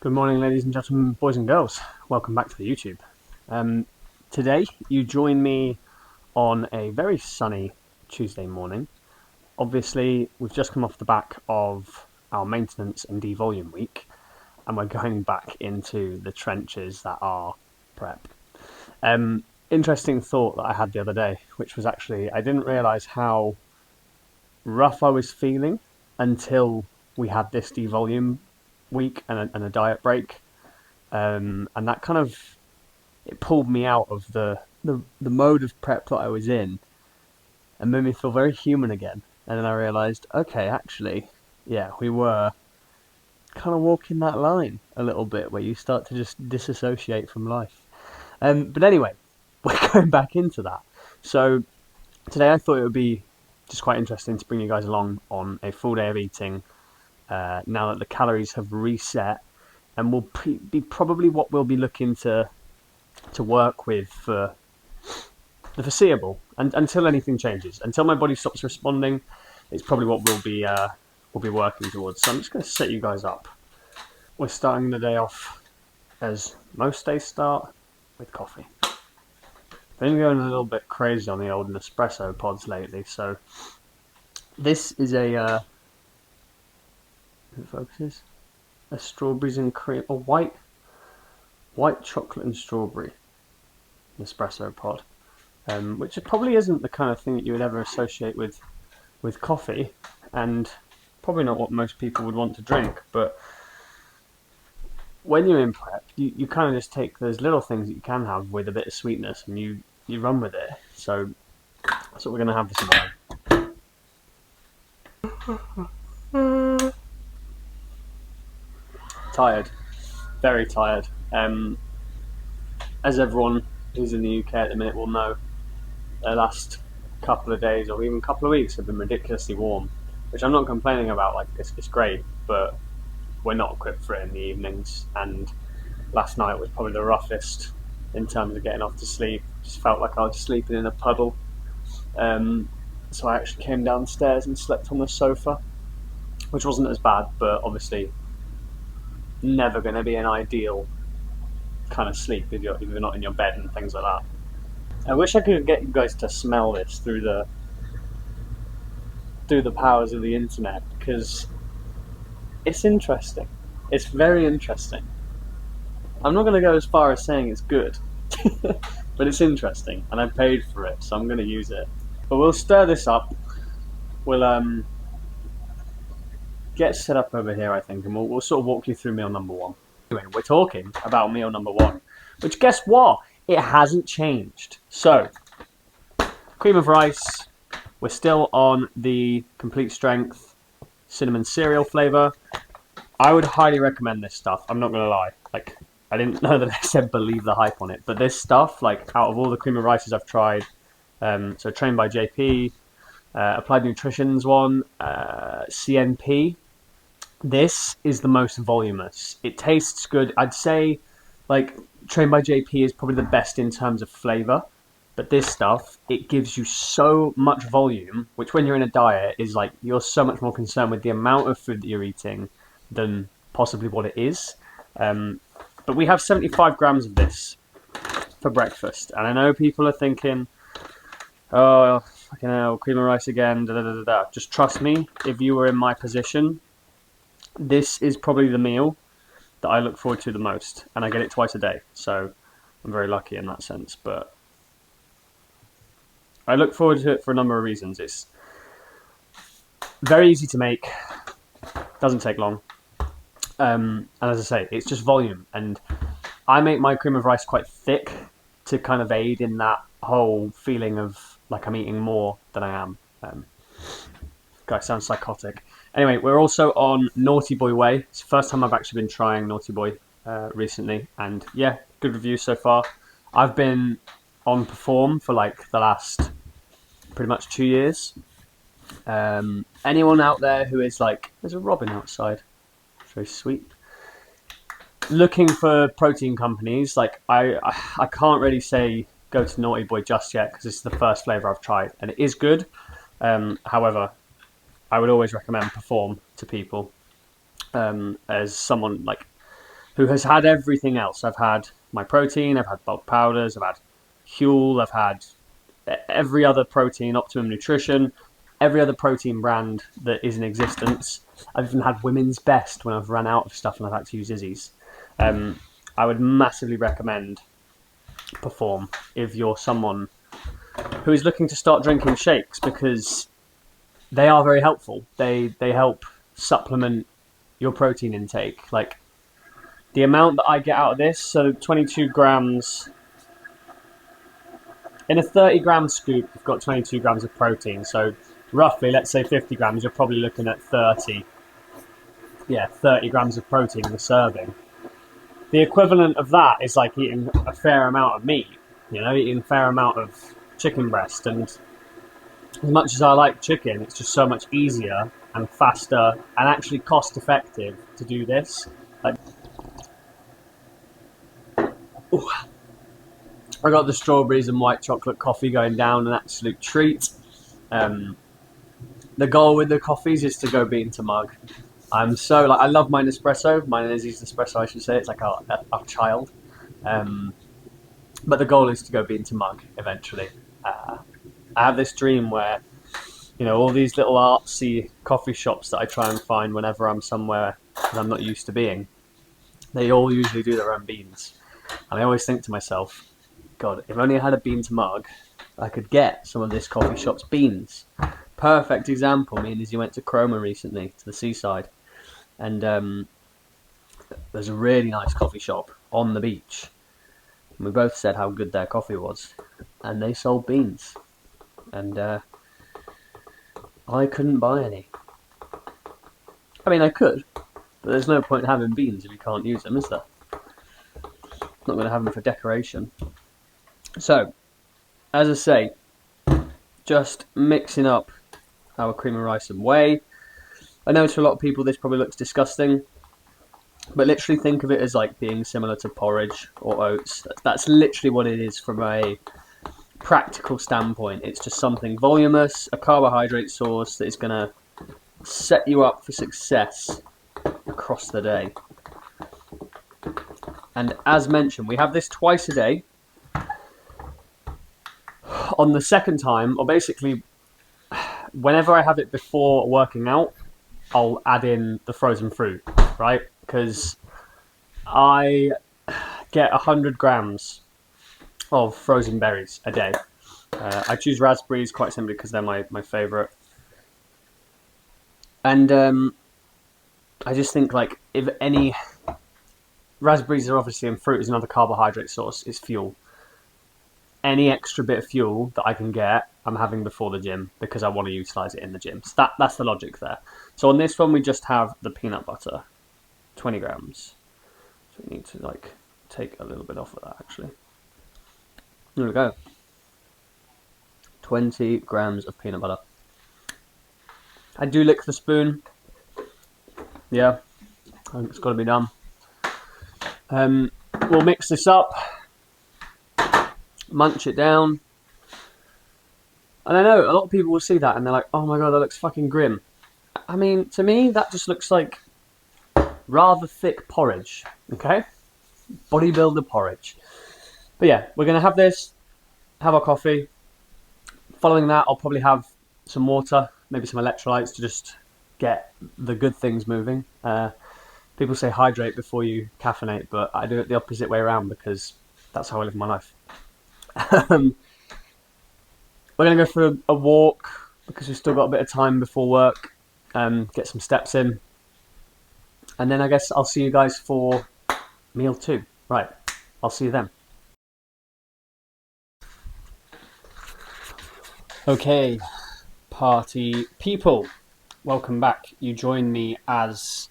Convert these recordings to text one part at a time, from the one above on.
Good morning, ladies and gentlemen, boys and girls. Welcome back to the YouTube. Today, you join me on a very sunny Tuesday morning. Obviously, we've just come off the back of our maintenance and devolume week, and we're going back into the trenches that are prep. Interesting thought that I had the other day, which was actually, I didn't realise how rough I was feeling until we had this devolume week and a diet break. And that kind of it pulled me out of the mode of prep that I was in and made me feel very human again. And then I realised, okay, actually, yeah, we were kind of walking that line a little bit where you start to just disassociate from life. But anyway, we're going back into that. So today I thought it would be just quite interesting to bring you guys along on a full day of eating now that the calories have reset, and will be probably what we'll be looking to work with for the foreseeable, and until anything changes, until my body stops responding. It's probably what we'll be working towards. So I'm just going to set you guys up. We're starting the day off, as most days start, with coffee. Been going a little bit crazy on the old Nespresso pods lately, so this is a it focuses. A strawberries and cream, a white chocolate and strawberry Nespresso pod, which probably isn't the kind of thing that you would ever associate with coffee, and probably not what most people would want to drink. But when you're in prep, you kind of just take those little things that you can have with a bit of sweetness, and you run with it. So that's what we're going to have this morning. Tired, very tired. As everyone who's in the UK at the minute will know, the last couple of days or even couple of weeks have been ridiculously warm, which I'm not complaining about. Like, it's great, but we're not equipped for it in the evenings. And last night was probably the roughest in terms of getting off to sleep. Just felt like I was sleeping in a puddle. So I actually came downstairs and slept on the sofa, which wasn't as bad, but obviously never going to be an ideal kind of sleep if you're not in your bed and things like that. I wish I could get you guys to smell this through the powers of the internet, because it's interesting. It's very interesting. I'm not going to go as far as saying it's good, but it's interesting, and I paid for it, so I'm going to use it. But we'll stir this up. We'll get set up over here, I think, and we'll sort of walk you through meal number one. Anyway, we're talking about meal number one, which, guess what? It hasn't changed. So, cream of rice. We're still on the complete strength cinnamon cereal flavour. I would highly recommend this stuff. I'm not going to lie. Like, I didn't know that I said believe the hype on it, but this stuff, like, out of all the cream of rices I've tried, so Trained by JP, Applied Nutrition's one, CNP, this is the most voluminous. It tastes good. I'd say, like, Trained by JP is probably the best in terms of flavour, but this stuff, it gives you so much volume, which when you're in a diet is like, you're so much more concerned with the amount of food that you're eating than possibly what it is. But we have 75 grams of this for breakfast, and I know people are thinking, oh, fucking hell, cream of rice again, da da da da. Just trust me, if you were in my position, this is probably the meal that I look forward to the most, and I get it twice a day, so I'm very lucky in that sense. But I look forward to it for a number of reasons. It's very easy to make, doesn't take long, and as I say, it's just volume, and I make my cream of rice quite thick to kind of aid in that whole feeling of like I'm eating more than I am. Guys, sounds psychotic. Anyway, we're also on Naughty Boy Whey. It's the first time I've actually been trying Naughty Boy recently, and yeah, good reviews so far. I've been on Perform for like the last pretty much 2 years. Anyone out there who is like, there's a robin outside, it's very sweet, looking for protein companies, like I can't really say go to Naughty Boy just yet, because it's the first flavour I've tried, and it is good. However, I would always recommend Perform to people, as someone like who has had everything else. I've had my protein, I've had bulk powders, I've had Huel, I've had every other protein, Optimum Nutrition, every other protein brand that is in existence. I've even had Women's Best when I've run out of stuff and I've had to use Izzy's. I would massively recommend Perform if you're someone who is looking to start drinking shakes, because they are very helpful. They help supplement your protein intake. Like the amount that I get out of this, so 22 grams in a 30-gram scoop, you've got 22 grams of protein. So roughly, let's say 50 grams, you're probably looking at 30 grams of protein in a serving. The equivalent of that is like eating a fair amount of meat, eating a fair amount of chicken breast. And as much as I like chicken, it's just so much easier and faster and actually cost effective to do this. Like, ooh, I got the strawberries and white chocolate coffee going down, an absolute treat. The goal with the coffees is to go bean to mug. I love my Nespresso. Mine is Nespresso, I should say. It's like our child. But the goal is to go bean to mug eventually. I have this dream where, all these little artsy coffee shops that I try and find whenever I'm somewhere that I'm not used to being, they all usually do their own beans. And I always think to myself, God, if only I had a bean to mug, I could get some of this coffee shop's beans. Perfect example, me and Izzy went to Cromer recently, to the seaside. And there's a really nice coffee shop on the beach. And we both said how good their coffee was. And they sold beans. And I couldn't buy any. I mean, I could. But there's no point in having beans if you can't use them, is there? Not going to have them for decoration. So, as I say, just mixing up our cream of rice and whey. I know to a lot of people this probably looks disgusting, but literally think of it as like being similar to porridge or oats. That's literally what it is from a practical standpoint. It's just something voluminous, a carbohydrate source that is going to set you up for success across the day. And as mentioned, we have this twice a day. On the second time, or basically whenever I have it before working out, I'll add in the frozen fruit, right? Because I get 100 grams of frozen berries a day. I choose raspberries quite simply because they're my favourite. And I just think, like, if any... Raspberries are obviously, and fruit is another carbohydrate source, is fuel. Any extra bit of fuel that I can get, I'm having before the gym because I want to utilise it in the gym. So that's the logic there. So on this one, we just have the peanut butter, 20 grams. So we need to like take a little bit off of that actually. There we go. 20 grams of peanut butter. I do lick the spoon. Yeah, I think it's got to be done. We'll mix this up. Munch it down. And I know a lot of people will see that and they're like, oh my god, that looks fucking grim. I mean, to me, that just looks like rather thick porridge, okay? Bodybuilder porridge. But yeah, we're going to have this, have our coffee. Following that, I'll probably have some water, maybe some electrolytes to just get the good things moving. People say hydrate before you caffeinate, but I do it the opposite way around because that's how I live my life. We're going to go for a walk because we've still got a bit of time before work. Get some steps in. And then I guess I'll see you guys for meal 2. Right, I'll see you then. Okay, party people. Welcome back. You join me as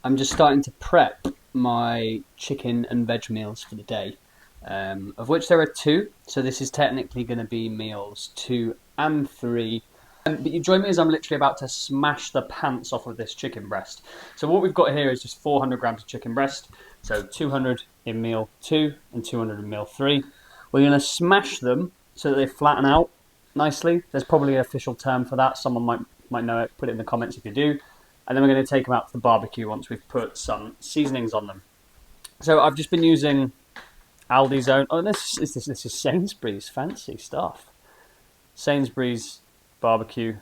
I'm just starting to prep my chicken and veg meals for the day. Of which there are 2, so this is technically going to be meals 2 and 3. But you join me as I'm literally about to smash the pants off of this chicken breast. So what we've got here is just 400 grams of chicken breast, so 200 in meal 2 and 200 in meal 3. We're going to smash them so that they flatten out nicely. There's probably an official term for that. Someone might know it. Put it in the comments if you do. And then we're going to take them out to the barbecue once we've put some seasonings on them. So I've just been using Aldi's own. Oh, this is Sainsbury's fancy stuff. Sainsbury's barbecue,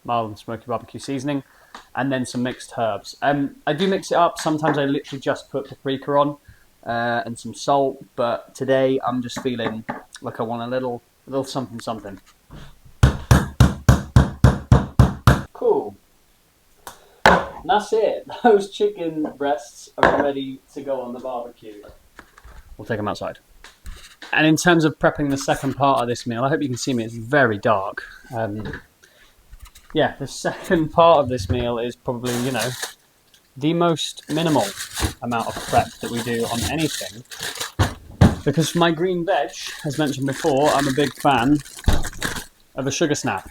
mild and smoky barbecue seasoning, and then some mixed herbs. I do mix it up. Sometimes I literally just put paprika on and some salt. But today I'm just feeling like I want a little something something. Cool. And that's it. Those chicken breasts are ready to go on the barbecue. We'll take them outside. And in terms of prepping the second part of this meal, I hope you can see me, it's very dark. Yeah, the second part of this meal is probably, you know, the most minimal amount of prep that we do on anything. Because for my green veg, as mentioned before, I'm a big fan of a sugar snap.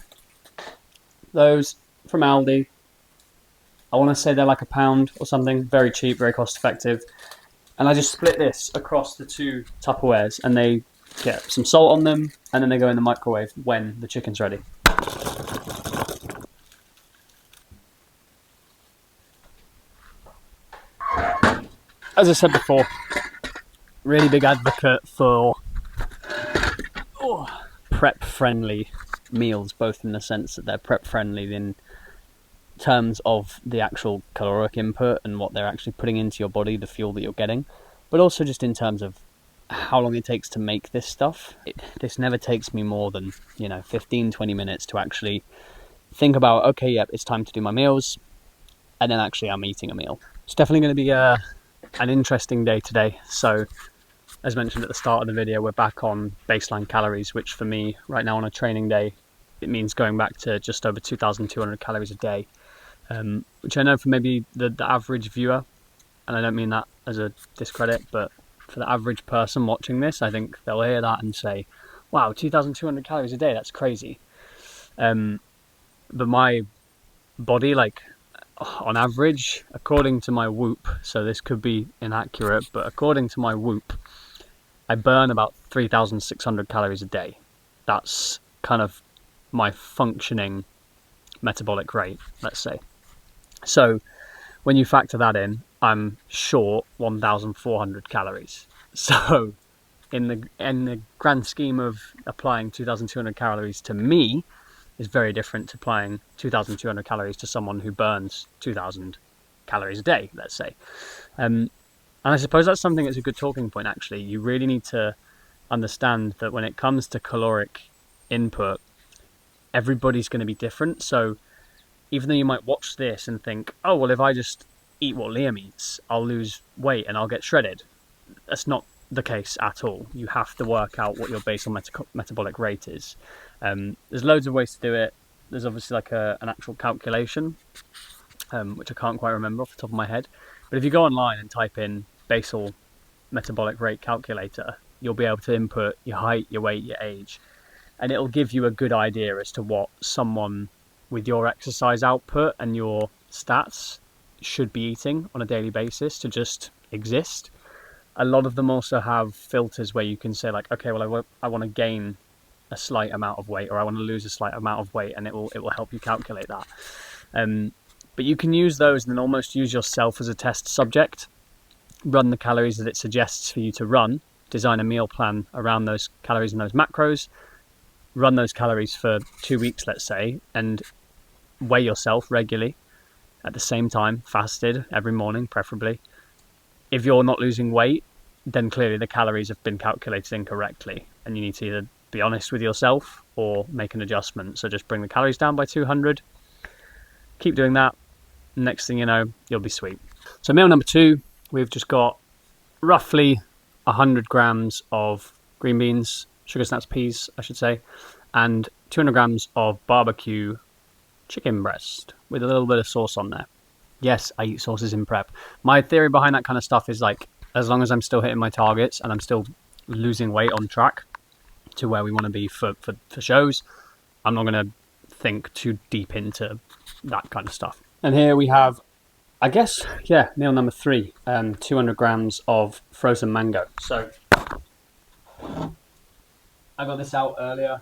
Those from Aldi, I want to say they're like £1 or something, very cheap, very cost effective. And I just split this across the two Tupperwares and they get some salt on them and then they go in the microwave when the chicken's ready. As I said before, really big advocate for prep-friendly meals, both in the sense that they're prep-friendly in terms of the actual caloric input and what they're actually putting into your body, the fuel that you're getting, but also just in terms of how long it takes to make this stuff. This never takes me more than, 15-20 minutes to actually think about, okay, yep, it's time to do my meals, and then actually I'm eating a meal. It's definitely going to be an interesting day today. So as mentioned at the start of the video, we're back on baseline calories, which for me right now on a training day, it means going back to just over 2,200 calories a day, which I know for maybe the average viewer, and I don't mean that as a discredit, but for the average person watching this, I think they'll hear that and say, wow, 2,200 calories a day, that's crazy. But my body, like on average, according to my Whoop, so this could be inaccurate, but according to my Whoop, I burn about 3,600 calories a day. That's kind of my functioning metabolic rate, let's say. So when you factor that in, I'm short 1,400 calories. So in the grand scheme of applying 2,200 calories to me is very different to applying 2,200 calories to someone who burns 2,000 calories a day, let's say. And I suppose that's something that's a good talking point, actually. You really need to understand that when it comes to caloric input, everybody's going to be different. So even though you might watch this and think, oh, well, if I just eat what Liam eats, I'll lose weight and I'll get shredded. That's not the case at all. You have to work out what your basal metabolic rate is. There's loads of ways to do it. There's obviously like an actual calculation, which I can't quite remember off the top of my head. But if you go online and type in basal metabolic rate calculator, you'll be able to input your height, your weight, your age, and it'll give you a good idea as to what someone with your exercise output and your stats should be eating on a daily basis to just exist. A lot of them also have filters where you can say like, okay, well, I want to gain a slight amount of weight, or I want to lose a slight amount of weight, and it will help you calculate that. But you can use those and then almost use yourself as a test subject, run the calories that it suggests for you to run, design a meal plan around those calories and those macros, run those calories for 2 weeks, let's say, and weigh yourself regularly at the same time, fasted every morning, preferably. If you're not losing weight, then clearly the calories have been calculated incorrectly, and you need to either be honest with yourself or make an adjustment. So just bring the calories down by 200, keep doing that. Next thing you know, you'll be sweet. So meal number 2, we've just got roughly 100 grams of green beans, sugar snaps peas, I should say, and 200 grams of barbecue chicken breast with a little bit of sauce on there. Yes, I eat sauces in prep. My theory behind that kind of stuff is like, as long as I'm still hitting my targets and I'm still losing weight on track to where we want to be for shows, I'm not going to think too deep into that kind of stuff. And here we have, I guess, yeah, meal number 3, 200 grams of frozen mango. So I got this out earlier.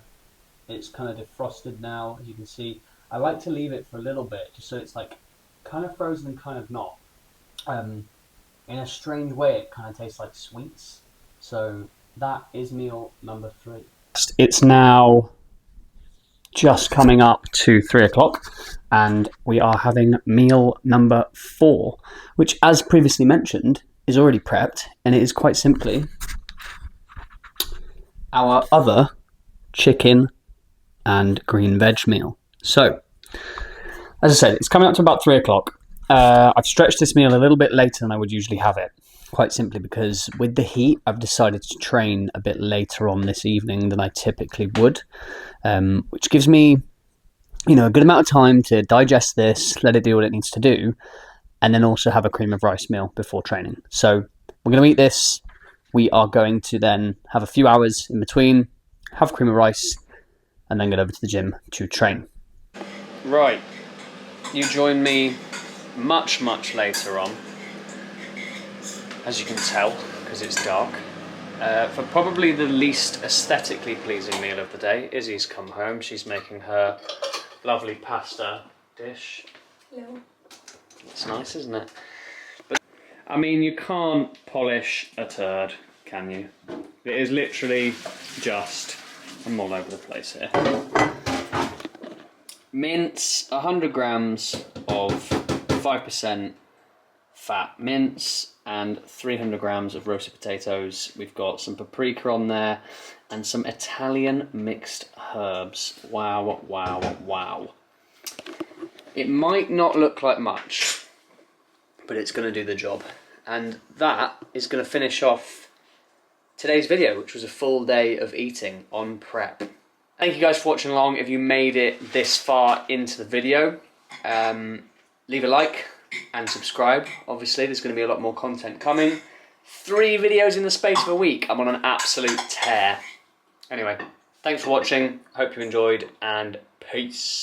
It's kind of defrosted now, as you can see. I like to leave it for a little bit, just so it's like kind of frozen and kind of not. in a strange way, it kind of tastes like sweets. So that is meal number 3. It's now just coming up to 3 o'clock, and we are having meal number 4, which, as previously mentioned, is already prepped, and it is quite simply our other chicken and green veg meal. So, as I said, it's coming up to about 3 o'clock. I've stretched this meal a little bit later than I would usually have it, quite simply because with the heat, I've decided to train a bit later on this evening than I typically would, which gives me, a good amount of time to digest this, let it do what it needs to do, and then also have a cream of rice meal before training. So we're going to eat this. We are going to then have a few hours in between, have cream of rice, and then get over to the gym to train. Right, you join me much later on, as you can tell, because it's dark, for probably the least aesthetically pleasing meal of the day. Izzy's come home. She's making her lovely pasta dish. Hello. It's nice, isn't it? But I mean, you can't polish a turd, can you? It is literally just... I'm all over the place here. Mince, 100 grams of 5% fat mince and 300 grams of roasted potatoes. We've got some paprika on there and some Italian mixed herbs. Wow, wow, wow. It might not look like much, but it's going to do the job. And that is going to finish off today's video, which was a full day of eating on prep. Thank you guys for watching along. If you made it this far into the video, leave a like and subscribe. Obviously, there's going to be a lot more content coming. 3 videos in the space of a week. I'm on an absolute tear. Anyway, thanks for watching. Hope you enjoyed, and peace.